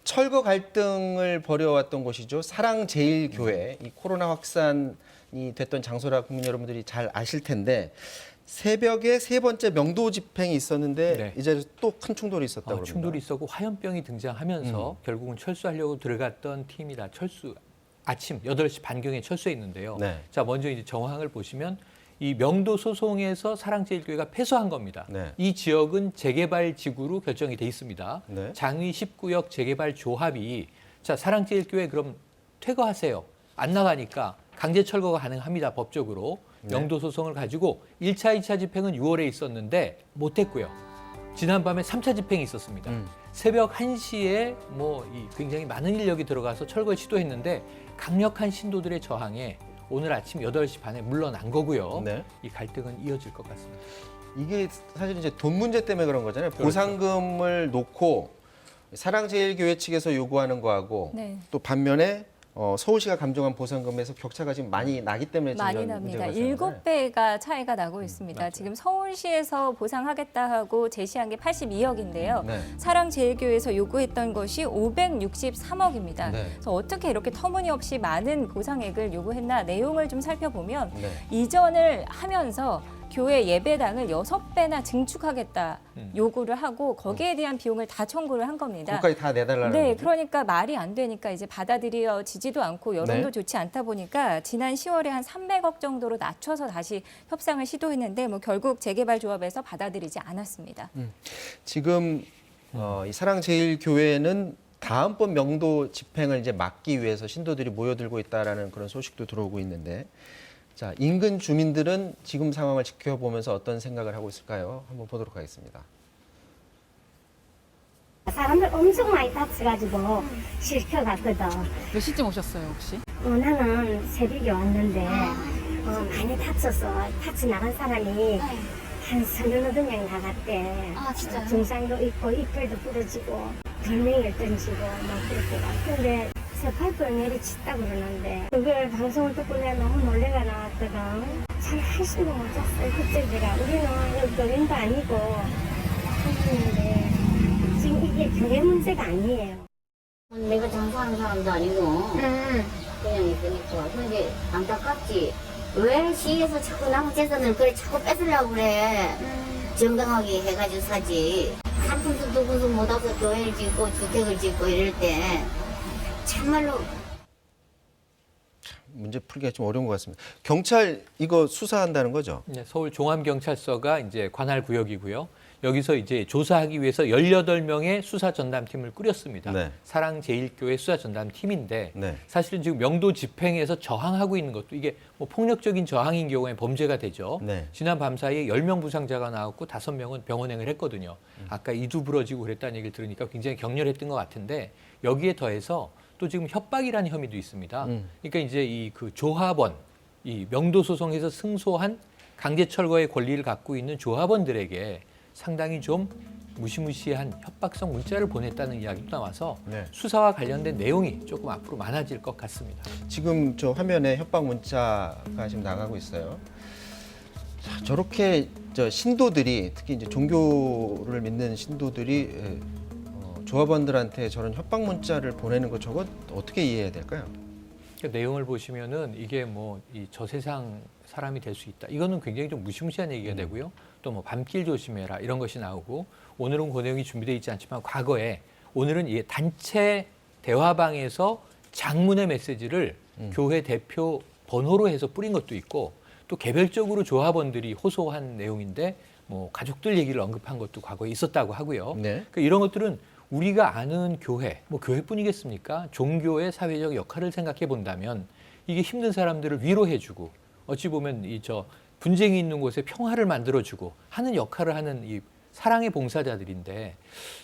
철거 갈등을 벌여왔던 곳이죠. 사랑제일교회. 이 코로나 확산이 됐던 장소라 국민 여러분들이 잘 아실 텐데 새벽에 세 번째 명도 집행이 있었는데 네. 이 자리에서 또 큰 충돌이 있었다고 합니다. 충돌이 있었고 화염병이 등장하면서 결국은 철수하려고 들어갔던 팀이 다 아침 8시 반경에 철수해 있는데요. 네. 자, 먼저 이제 정황을 보시면 이 명도 소송에서 사랑제일교회가 패소한 겁니다. 네. 이 지역은 재개발 지구로 결정이 돼 있습니다. 네. 장위 19역 재개발 조합이 자, 사랑제일교회 그럼 퇴거하세요. 안 나가니까 강제 철거가 가능합니다. 법적으로. 명도 소송을 가지고 1차, 2차 집행은 6월에 있었는데 못했고요. 지난밤에 3차 집행이 있었습니다. 새벽 1시에 굉장히 많은 인력이 들어가서 철거를 시도했는데 강력한 신도들의 저항에 오늘 아침 8시 반에 물러난 거고요. 네. 이 갈등은 이어질 것 같습니다. 이게 사실 이제 돈 문제 때문에 그런 거잖아요. 그렇죠. 보상금을 놓고 사랑제일교회 측에서 요구하는 거하고 네. 또 반면에 서울시가 감정한 보상금에서 격차가 지금 많이 나기 때문에 지금 많이 이런 납니다. 문제가 발생하잖아요. 7배가 차이가 나고 있습니다. 맞아요. 지금 서울시에서 보상하겠다 하고 제시한 게 82억인데요. 네. 사랑제일교회에서 요구했던 것이 563억입니다. 네. 그래서 어떻게 이렇게 터무니없이 많은 보상액을 요구했나 내용을 좀 살펴보면 네. 이전을 하면서 교회 예배당을 6배나 증축하겠다 요구를 하고 거기에 대한 비용을 다 청구를 한 겁니다. 그것까지 다 내달라는 네, 거죠. 그러니까 말이 안 되니까 이제 받아들여지지도 않고 여론도 네. 좋지 않다 보니까 지난 10월에 한 300억 정도로 낮춰서 다시 협상을 시도했는데 결국 재개발 조합에서 받아들이지 않았습니다. 지금 이 사랑제일교회는 다음번 명도 집행을 이제 막기 위해서 신도들이 모여들고 있다라는 그런 소식도 들어오고 있는데, 자, 인근 주민들은 지금 상황을 지켜보면서 어떤 생각을 하고 있을까요? 한번 보도록 하겠습니다. 사람들 엄청 많이 다쳐가지고 실켜갔거든. 몇 시쯤 오셨어요, 혹시? 나는 새벽에 왔는데 많이 다쳐 나간 사람이 한 38명 나갔대. 아, 진짜요? 중상도 있고 이빨도 부러지고 돌멩이를 던지고 막 그렇게 가. 근데 파이프를 내리쳤다고 그러는데 그걸 방송을 듣고 내가 너무 놀래가 나왔거든. 잘 한숨도 못 잤어요. 그때 내가 우리는 여기 교인도 아니고 했는데 지금 이게 교회 문제가 아니에요. 내가 장사하는 사람도 아니고 그냥 있으니까 근데 안타깝지. 왜 시에서 자꾸 남의 재산을 그래 자꾸 뺏으려고 그래. 정당하게 해가지고 사지. 한 푼도 두 푼도 못 와서 교회를 짓고 주택을 짓고 이럴 때 참말로 문제 풀기가 좀 어려운 것 같습니다. 경찰 이거 수사한다는 거죠? 네, 서울 종합경찰서가 이제 관할 구역이고요. 여기서 이제 조사하기 위해서 18명의 수사 전담팀을 꾸렸습니다. 네. 사랑제일교회 수사 전담팀인데 네. 사실은 지금 명도 집행에서 저항하고 있는 것도 이게 폭력적인 저항인 경우에 범죄가 되죠. 네. 지난 밤 사이에 10명 부상자가 나왔고 5명은 병원행을 했거든요. 아까 이두 부러지고 그랬다는 얘기를 들으니까 굉장히 격렬했던 것 같은데 여기에 더해서 또 지금 협박이라는 혐의도 있습니다. 그러니까 이제 이 그 조합원, 이 명도 소송에서 승소한 강제 철거의 권리를 갖고 있는 조합원들에게 상당히 좀 무시무시한 협박성 문자를 보냈다는 이야기도 나와서 네. 수사와 관련된 내용이 조금 앞으로 많아질 것 같습니다. 지금 저 화면에 협박 문자가 지금 나가고 있어요. 자, 저렇게 신도들이 특히 이제 종교를 믿는 신도들이 조합원들한테 저런 협박 문자를 보내는 거 저거 어떻게 이해해야 될까요? 그 내용을 보시면은 이게 이 저 세상 사람이 될 수 있다. 이거는 굉장히 좀 무시무시한 얘기가 되고요. 또 밤길 조심해라 이런 것이 나오고 오늘은 그 내용이 준비되어 있지 않지만 과거에 오늘은 이 단체 대화방에서 장문의 메시지를 교회 대표 번호로 해서 뿌린 것도 있고 또 개별적으로 조합원들이 호소한 내용인데 가족들 얘기를 언급한 것도 과거에 있었다고 하고요. 네. 그러니까 이런 것들은 우리가 아는 교회, 교회뿐이겠습니까? 종교의 사회적 역할을 생각해 본다면 이게 힘든 사람들을 위로해주고 어찌 보면 분쟁이 있는 곳에 평화를 만들어주고 하는 역할을 하는 이 사랑의 봉사자들인데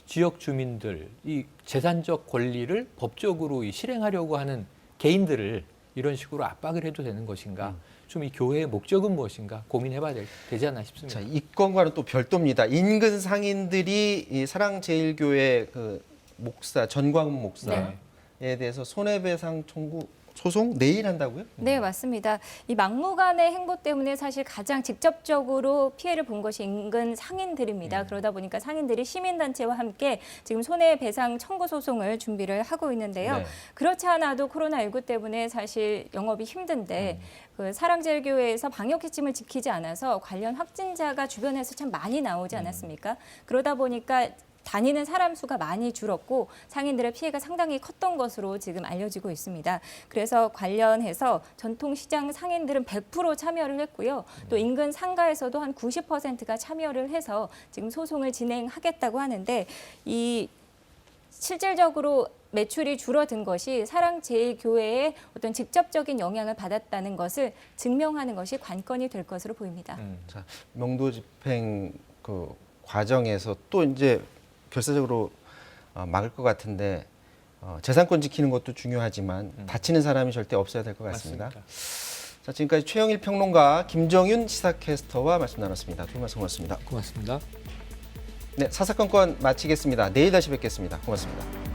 지역 주민들, 이 재산적 권리를 법적으로 실행하려고 하는 개인들을 이런 식으로 압박을 해도 되는 것인가? 좀 이 교회의 목적은 무엇인가 고민해봐야 되지 않나 싶습니다. 자, 이 건과는 또 별도입니다. 인근 상인들이 이 사랑제일교회 그 목사 전광훈 목사에 대해서 손해배상 청구 소송 내일 한다고요? 네, 맞습니다. 이 막무가내 행보 때문에 사실 가장 직접적으로 피해를 본 것이 인근 상인들입니다. 그러다 보니까 상인들이 시민단체와 함께 지금 손해배상 청구 소송을 준비를 하고 있는데요. 네. 그렇지 않아도 코로나19 때문에 사실 영업이 힘든데 그 사랑제일교회에서 방역지침을 지키지 않아서 관련 확진자가 주변에서 참 많이 나오지 않았습니까? 그러다 보니까 다니는 사람 수가 많이 줄었고 상인들의 피해가 상당히 컸던 것으로 지금 알려지고 있습니다. 그래서 관련해서 전통시장 상인들은 100% 참여를 했고요. 또 인근 상가에서도 한 90%가 참여를 해서 지금 소송을 진행하겠다고 하는데 이 실질적으로 매출이 줄어든 것이 사랑제일교회의 어떤 직접적인 영향을 받았다는 것을 증명하는 것이 관건이 될 것으로 보입니다. 자, 명도 집행 그 과정에서 또 이제 결사적으로 막을 것 같은데 재산권 지키는 것도 중요하지만 다치는 사람이 절대 없어야 될 것 같습니다. 맞습니다. 자, 지금까지 최영일 평론가, 김정윤 시사캐스터와 말씀 나눴습니다. 두 분 말씀 고맙습니다. 고맙습니다. 네, 사사건건 마치겠습니다. 내일 다시 뵙겠습니다. 고맙습니다.